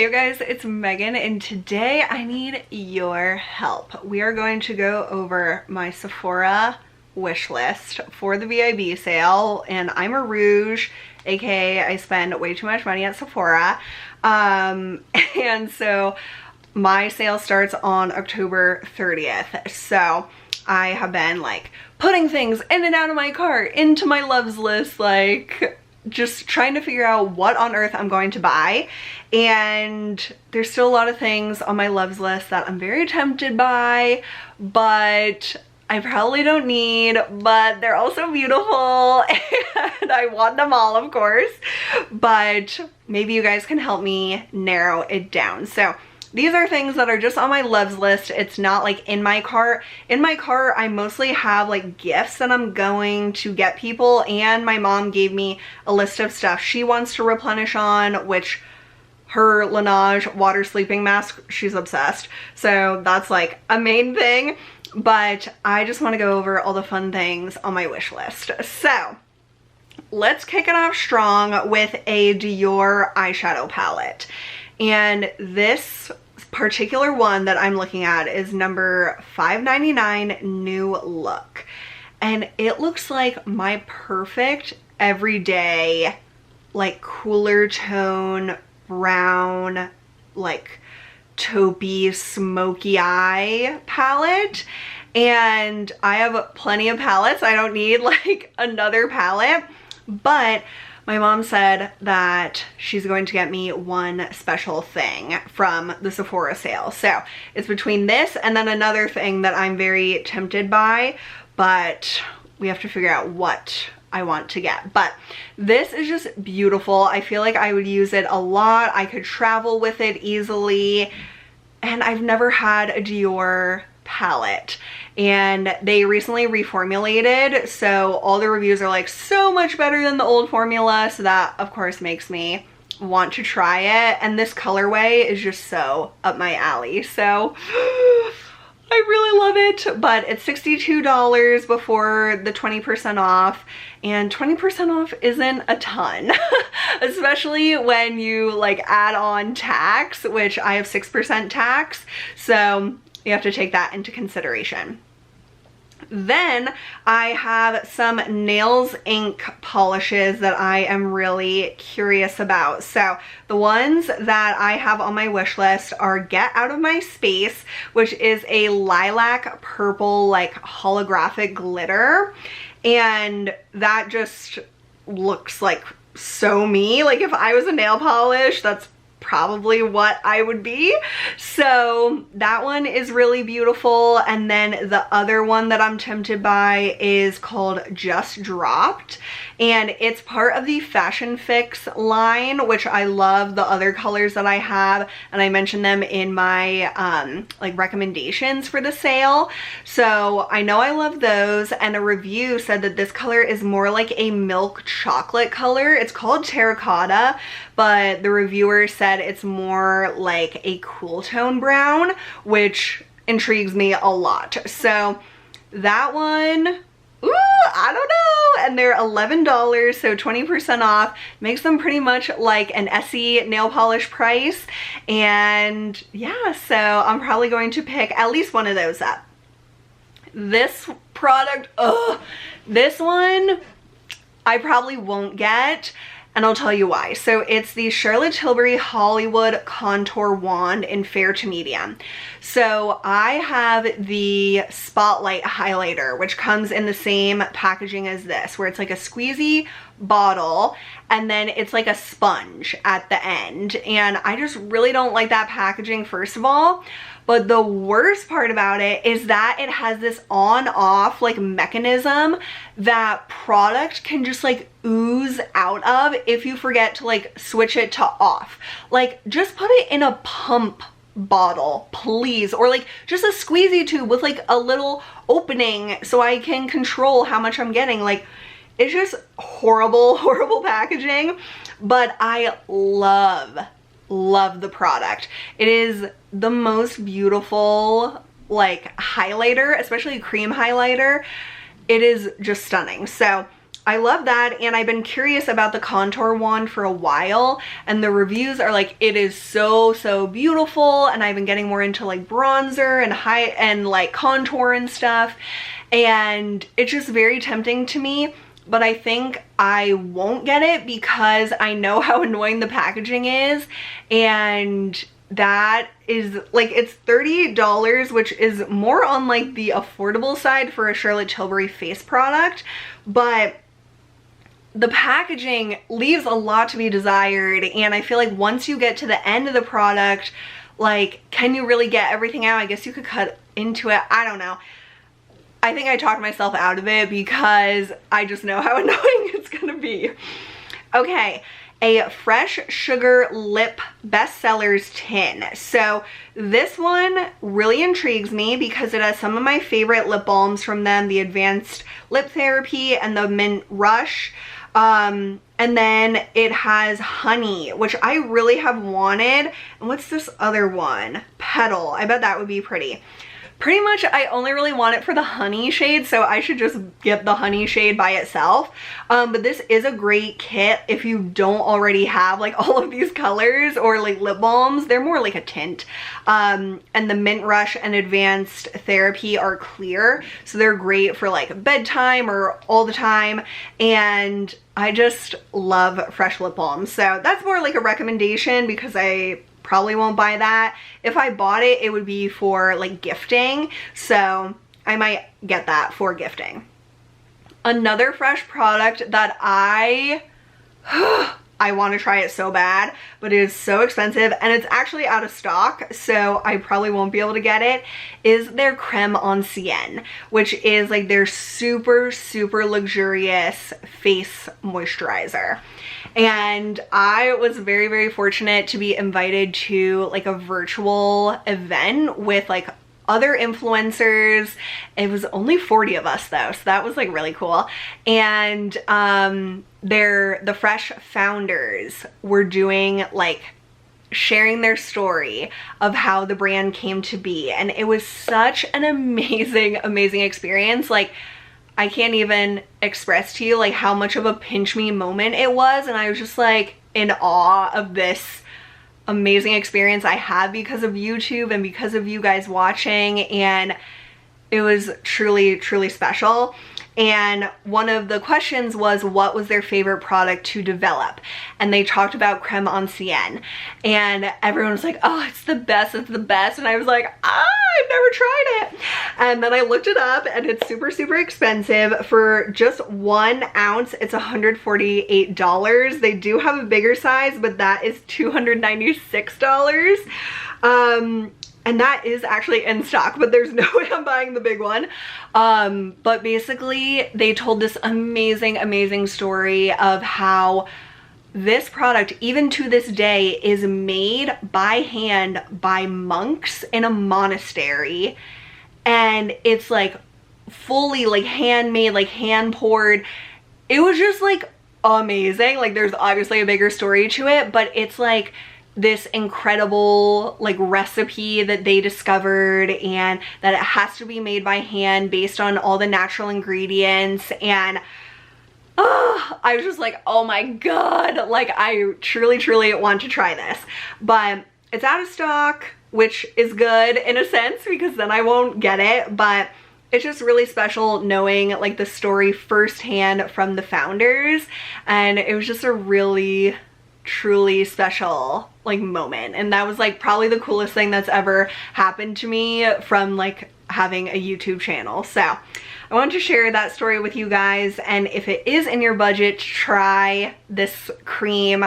Hey you guys, it's Megan and today I need your help. We are going to go over my Sephora wish list for the VIB sale, and I'm a rouge, aka I spend way too much money at Sephora. And so my sale starts on October 30th. So I have been like putting things in and out of my cart, into my loves list, like just trying to figure out what on earth I'm going to buy. And there's still a lot of things on my loves list that I'm very tempted by, but I probably don't need, but they're also beautiful and I want them all, of course, but maybe you guys can help me narrow it down. So these are things that are just on my loves list. It's not like in my cart. In my cart, I mostly have like gifts that I'm going to get people, and my mom gave me a list of stuff she wants to replenish on, which her Laneige water sleeping mask, she's obsessed. So that's like a main thing, but I just want to go over all the fun things on my wish list. So let's kick it off strong with a Dior eyeshadow palette. And this particular one that I'm looking at is number 599, New Look. And it looks like my perfect everyday, like cooler tone, brown, like taupey, smoky eye palette. And I have plenty of palettes. I don't need like another palette, but my mom said that she's going to get me one special thing from the Sephora sale. So it's between this and then another thing that I'm very tempted by, but we have to figure out what I want to get. But this is just beautiful. I feel like I would use it a lot. I could travel with it easily. And I've never had a Dior palette, and they recently reformulated, so all the reviews are like so much better than the old formula, so that of course makes me want to try it. And this colorway is just so up my alley, so I really love it. But it's $62 before the 20% off, and 20% off isn't a ton, especially when you like add on tax, which I have 6% tax, so you have to take that into consideration. Then I have some nails ink polishes that I am really curious about. So the ones that I have on my wish list are Get Out of My Space, which is a lilac purple like holographic glitter, and that just looks like so me. Like if I was a nail polish, that's probably what I would be. So that one is really beautiful. And then the other one that I'm tempted by is called Just Dropped, and it's part of the Fashion Fix line, which I love the other colors that I have, and I mentioned them in my like recommendations for the sale. So I know I love those, and a review said that this color is more like a milk chocolate color. It's called Terracotta, but the reviewer said it's more like a cool tone brown, which intrigues me a lot. So that one, ooh, I don't know. And they're $11, so 20% off makes them pretty much like an Essie nail polish price. And yeah, so I'm probably going to pick at least one of those up. This product, this one I probably won't get, and I'll tell you why. So it's the Charlotte Tilbury Hollywood Contour Wand in Fair to Medium. So I have the Spotlight Highlighter, which comes in the same packaging as this, where it's like a squeezy bottle and then it's like a sponge at the end. And I just really don't like that packaging, first of all. But the worst part about it is that it has this on-off like mechanism that product can just like ooze out of if you forget to like switch it to off. Like just put it in a pump bottle, please, or like just a squeezy tube with like a little opening so I can control how much I'm getting. Like it's just horrible, horrible packaging, but I love the product. It is the most beautiful like highlighter, especially cream highlighter. It is just stunning. So I love that, and I've been curious about the contour wand for a while, and the reviews are like, it is so beautiful, and I've been getting more into like bronzer and like contour and stuff, and it's just very tempting to me. But I think I won't get it because I know how annoying the packaging is, and that is like, it's $30, which is more on like the affordable side for a Charlotte Tilbury face product, but the packaging leaves a lot to be desired, and I feel like once you get to the end of the product, like, can you really get everything out? I guess you could cut into it. I don't know. I think I talked myself out of it because I just know how annoying it's gonna be. Okay, a Fresh Sugar Lip Bestsellers tin. So this one really intrigues me because it has some of my favorite lip balms from them, the Advanced Lip Therapy and the Mint Rush. And then it has Honey, which I really have wanted. And what's this other one? Petal. I bet that would be pretty. Pretty much I only really want it for the Honey shade, so I should just get the Honey shade by itself. But this is a great kit if you don't already have like all of these colors or like lip balms. They're more like a tint. And the Mint Rush and Advanced Therapy are clear, so they're great for like bedtime or all the time. And I just love fresh lip balms, so that's more like a recommendation because I probably won't buy that. If I bought it, it would be for like gifting, so I might get that for gifting. Another fresh product that I want to try it so bad, but it is so expensive and it's actually out of stock, so I probably won't be able to get it, is their Creme Ancienne, which is like their super luxurious face moisturizer. And I was very fortunate to be invited to like a virtual event with like other influencers. It was only 40 of us though, so that was like really cool. And the Fresh founders were doing like sharing their story of how the brand came to be, and it was such an amazing experience. Like, I can't even express to you like how much of a pinch me moment it was, and I was just like in awe of this amazing experience I had because of YouTube and because of you guys watching, and it was truly special. And one of the questions was, what was their favorite product to develop? And they talked about Creme Ancienne, and everyone was like, oh, it's the best, and I was like, I've never tried it. And then I looked it up, and it's super expensive. For just 1 ounce, it's $148. They do have a bigger size, but that is $296. And that is actually in stock, but there's no way I'm buying the big one. But basically, they told this amazing story of how this product, even to this day, is made by hand by monks in a monastery. And it's like fully like handmade, like hand poured. It was just like amazing. Like, there's obviously a bigger story to it, but it's like this incredible like recipe that they discovered, and that it has to be made by hand based on all the natural ingredients. And I was just like, oh my god, like I truly want to try this. But it's out of stock, which is good in a sense because then I won't get it. But it's just really special knowing like the story firsthand from the founders, and it was just a really truly special like moment. And that was like probably the coolest thing that's ever happened to me from like having a YouTube channel. So I wanted to share that story with you guys, and if it is in your budget to try this cream,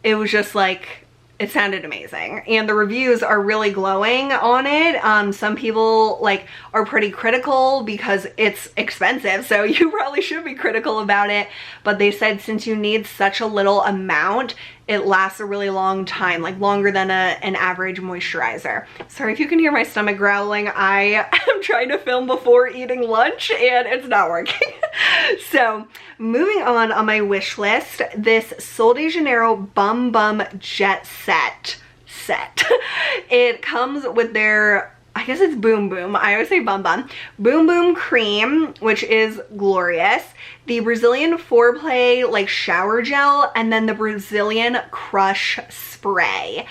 it was just like, it sounded amazing, and the reviews are really glowing on it. Some people like are pretty critical because it's expensive, so you probably should be critical about it, but they said since you need such a little amount, it lasts a really long time, like longer than an average moisturizer. Sorry if you can hear my stomach growling. I am trying to film before eating lunch and it's not working. So moving on my wish list, this Sol de Janeiro Bum Bum Jet Set. It comes with their I guess it's Boom Boom. I always say Bum Bum. Boom Boom Cream, which is glorious. The Brazilian Foreplay like shower gel, and then the Brazilian Crush spray.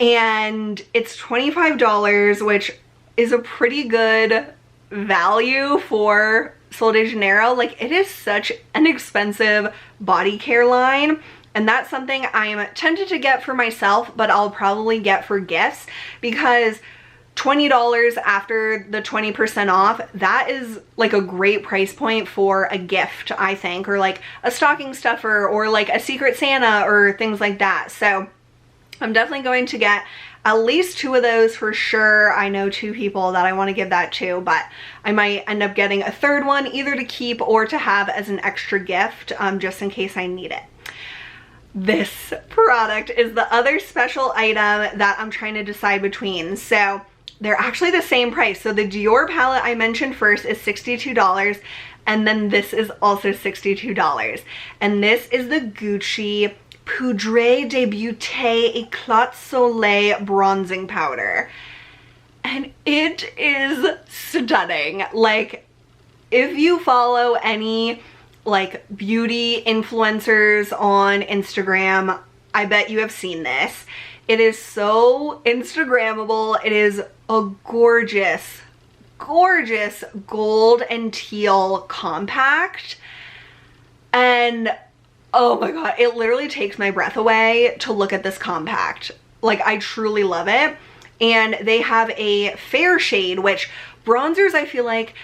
And it's $25, which is a pretty good value for Sol de Janeiro. Like, it is such an expensive body care line. And that's something I'm tempted to get for myself, but I'll probably get for gifts, because $20 after the 20% off, that is like a great price point for a gift, I think, or like a stocking stuffer or like a Secret Santa or things like that. So I'm definitely going to get at least 2 of those for sure. I know 2 people that I want to give that to, but I might end up getting a 3rd one either to keep or to have as an extra gift, just in case I need it. This product is the other special item that I'm trying to decide between. So they're actually the same price. So the Dior palette I mentioned first is $62, and then this is also $62. And this is the Gucci Poudre de Beauté Eclat Soleil bronzing powder. And it is stunning. Like, if you follow any like beauty influencers on Instagram, I bet you have seen this. It is so Instagrammable. It is a gorgeous, gorgeous gold and teal compact. And oh my god, it literally takes my breath away to look at this compact. Like, I truly love it. And they have a fair shade, which bronzers, I feel like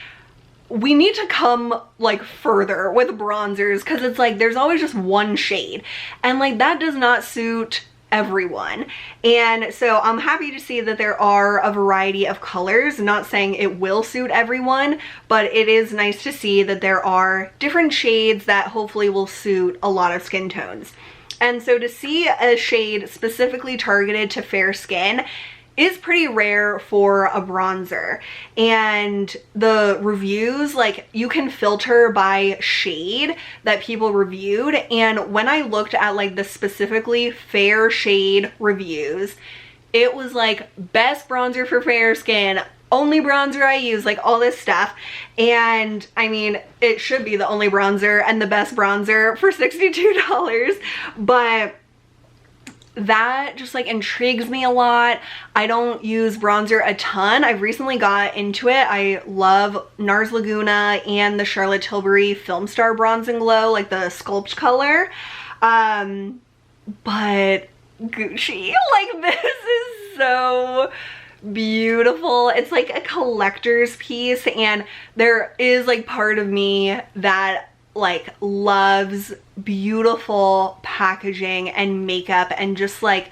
we need to come like further with bronzers, because it's like there's always just one shade, and like that does not suit everyone. And so I'm happy to see that there are a variety of colors. Not saying it will suit everyone, but it is nice to see that there are different shades that hopefully will suit a lot of skin tones. And so to see a shade specifically targeted to fair skin is pretty rare for a bronzer. And the reviews, like, you can filter by shade that people reviewed, and when I looked at like the specifically fair shade reviews, it was like best bronzer for fair skin, only bronzer I use, like all this stuff. And I mean, it should be the only bronzer and the best bronzer for $62, but that just like intrigues me a lot. I don't use bronzer a ton. I've recently got into it. I love NARS Laguna and the Charlotte Tilbury Film Star Bronze and Glow, like the Sculpt color. But Gucci, like, this is so beautiful. It's like a collector's piece, and there is like part of me that like loves beautiful packaging and makeup and just like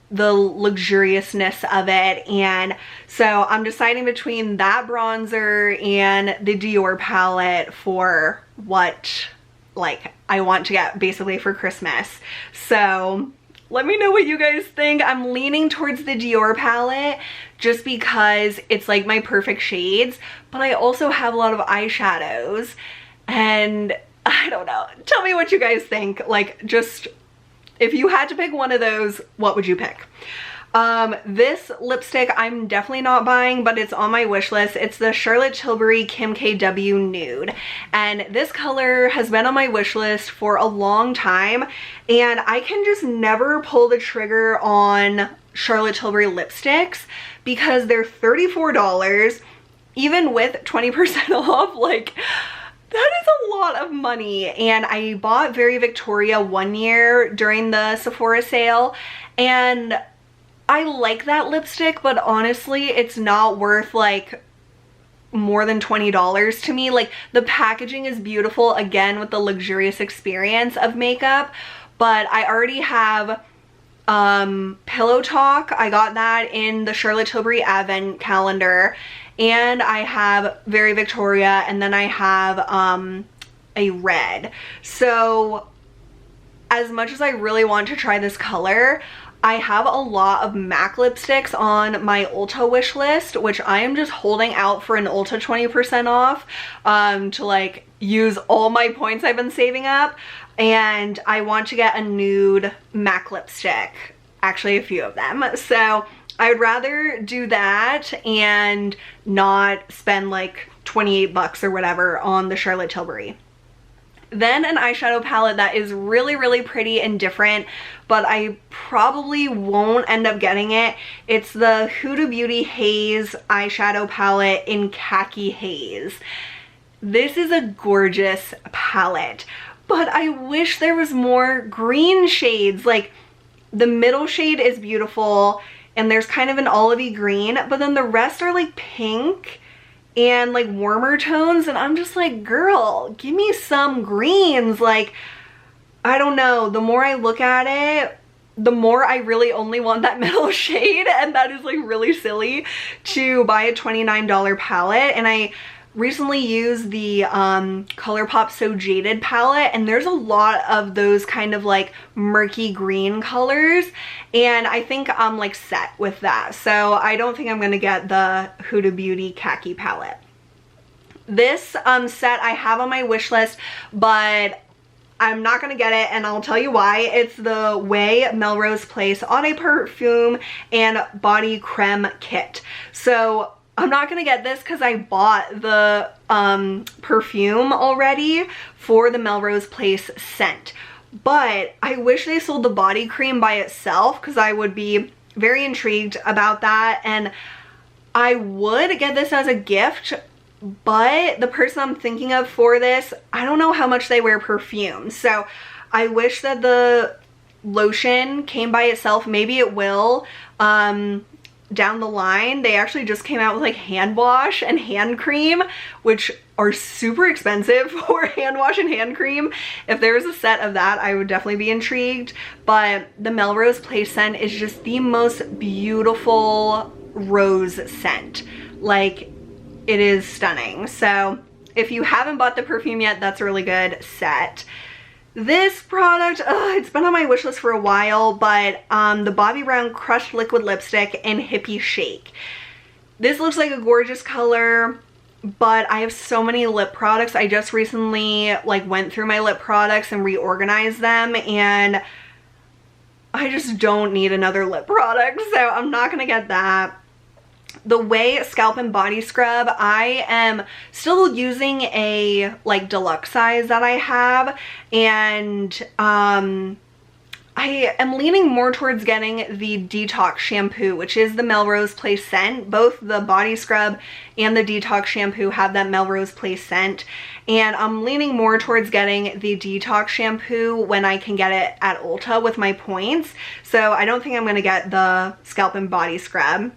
the luxuriousness of it. And so I'm deciding between that bronzer and the Dior palette for what like I want to get basically for Christmas. So let me know what you guys think. I'm leaning towards the Dior palette just because it's like my perfect shades, but I also have a lot of eyeshadows, and I don't know. Tell me what you guys think. Like, just if you had to pick one of those, what would you pick? This lipstick I'm definitely not buying, but it's on my wish list. It's the Charlotte Tilbury Kim KW Nude, and this color has been on my wish list for a long time, and I can just never pull the trigger on Charlotte Tilbury lipsticks because they're $34, even with 20% off. Like, that is a lot of money. And I bought Very Victoria one year during the Sephora sale, and I like that lipstick, but honestly, it's not worth like more than $20 to me. Like, the packaging is beautiful, again, with the luxurious experience of makeup, but I already have Pillow Talk. I got that in the Charlotte Tilbury Advent calendar, and I have Very Victoria, and then I have a red. So as much as I really want to try this color, I have a lot of MAC lipsticks on my Ulta wish list, which I am just holding out for an Ulta 20% off to like use all my points I've been saving up. And I want to get a nude MAC lipstick, actually a few of them. So I would rather do that and not spend like 28 bucks or whatever on the Charlotte Tilbury. Then an eyeshadow palette that is really, really pretty and different, but I probably won't end up getting it. It's the Huda Beauty Haze eyeshadow palette in Khaki Haze. This is a gorgeous palette, but I wish there was more green shades. Like, the middle shade is beautiful and there's kind of an olivey green, but then the rest are like pink and like warmer tones, and I'm just like, girl, give me some greens. Like, I don't know, the more I look at it, the more I really only want that middle shade, and that is like really silly to buy a $29 palette. And I recently used the ColourPop So Jaded palette, and there's a lot of those kind of like murky green colors, and I think I'm like set with that. So I don't think I'm gonna get the Huda Beauty Khaki palette. This set I have on my wish list, but I'm not gonna get it, and I'll tell you why. It's the Way Melrose Place Eau de Perfume and Body Creme Kit. So I'm not gonna get this because I bought the perfume already for the Melrose Place scent. But I wish they sold the body cream by itself because I would be very intrigued about that. And I would get this as a gift, but the person I'm thinking of for this, I don't know how much they wear perfume. So I wish that the lotion came by itself. Maybe it will. Down the line. They actually just came out with like hand wash and hand cream, which are super expensive for hand wash and hand cream. If there was a set of that, I would definitely be intrigued. But the Melrose Place scent is just the most beautiful rose scent. Like, it is stunning. So if you haven't bought the perfume yet, that's a really good set. This product, it's been on my wish list for a while, but the Bobbi Brown Crushed Liquid Lipstick in Hippie Shake. This looks like a gorgeous color, but I have so many lip products. I just recently like went through my lip products and reorganized them, and I just don't need another lip product, so I'm not gonna get that. The Way Scalp and Body Scrub, I am still using a like deluxe size that I have, and I am leaning more towards getting the Detox shampoo, which is the Melrose Place scent. Both the body scrub and the Detox shampoo have that Melrose Place scent, and I'm leaning more towards getting the Detox shampoo when I can get it at Ulta with my points. So I don't think I'm going to get the Scalp and Body Scrub.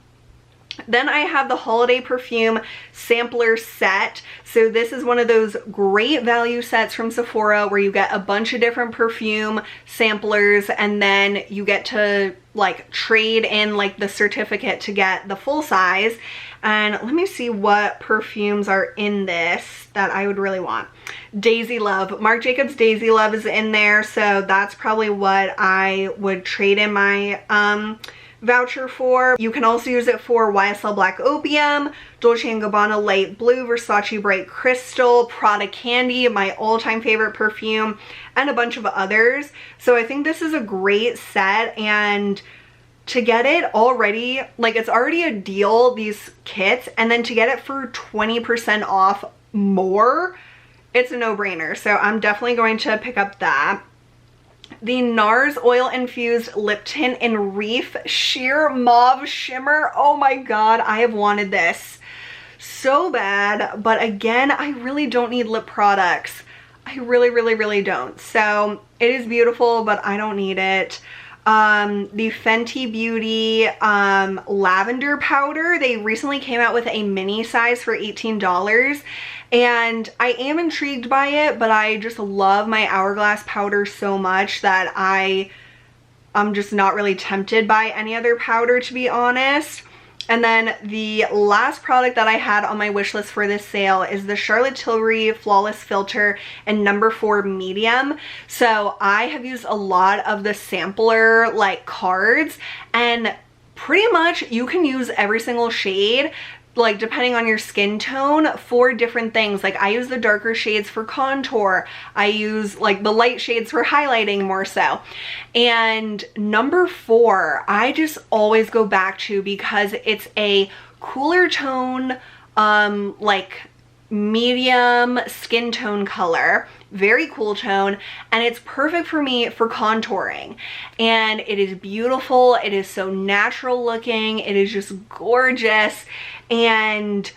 Then I have the Holiday Perfume Sampler Set. So this is one of those great value sets from Sephora where you get a bunch of different perfume samplers, and then you get to like trade in like the certificate to get the full size. And let me see what perfumes are in this that I would really want. Daisy Love. Marc Jacobs Daisy Love is in there, so that's probably what I would trade in my voucher for. You can also use it for YSL Black Opium, Dolce & Gabbana Light Blue, Versace Bright Crystal, Prada Candy, my all-time favorite perfume, and a bunch of others. So I think this is a great set, and to get it already, like, it's already a deal, these kits, and then to get it for 20% off more, it's a no-brainer. So I'm definitely going to pick up that. The NARS Oil Infused Lip Tint in Reef Sheer Mauve Shimmer. Oh my god, I have wanted this so bad, but again, I really don't need lip products. I really don't. So it is beautiful, but I don't need it. The Fenty Beauty lavender powder, they recently came out with a mini size for $18, and I am intrigued by it, but I just love my Hourglass powder so much that I'm just not really tempted by any other powder, to be honest. And then the last product that I had on my wish list for this sale is the Charlotte Tilbury Flawless Filter in number 4 medium. So I have used a lot of the sampler like cards, and pretty much you can use every single shade. like depending on your skin tone for different things. Like I use the darker shades for contour. I use like the light shades for highlighting more so. And number 4, I just always go back to because it's a cooler tone, like medium skin tone color, very cool tone, and it's perfect for me for contouring. And it is beautiful, it is so natural looking, it is just gorgeous, and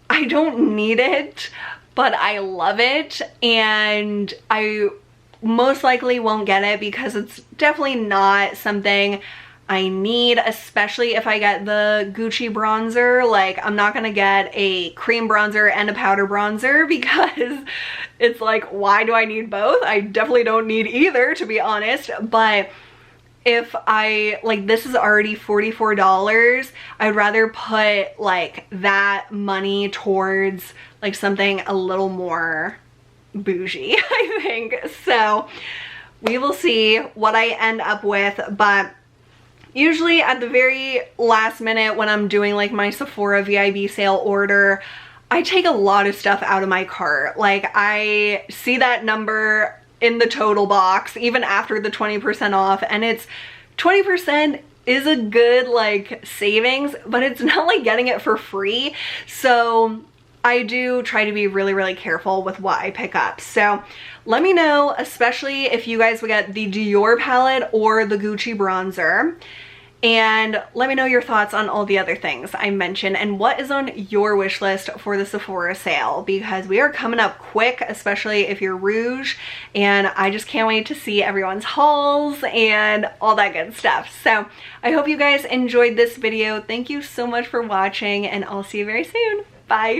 I don't need it, but I love it, and I most likely won't get it because it's definitely not something I need, especially if I get the Gucci bronzer. Like I'm not gonna get a cream bronzer and a powder bronzer because it's like, why do I need both? I definitely don't need either, to be honest. But if I, like, this is already $44, I'd rather put like that money towards like something a little more bougie, I think. So we will see what I end up with, but usually at the very last minute when I'm doing like my Sephora VIB sale order, I take a lot of stuff out of my cart. Like I see that number in the total box even after the 20% off, and it's 20% is a good like savings, but it's not like getting it for free. So I do try to be really, really careful with what I pick up. So let me know, especially if you guys would get the Dior palette or the Gucci bronzer. And let me know your thoughts on all the other things I mentioned and what is on your wish list for the Sephora sale, because we are coming up quick, especially if you're rouge, and I just can't wait to see everyone's hauls and all that good stuff. So I hope you guys enjoyed this video. Thank you so much for watching, and I'll see you very soon. Bye.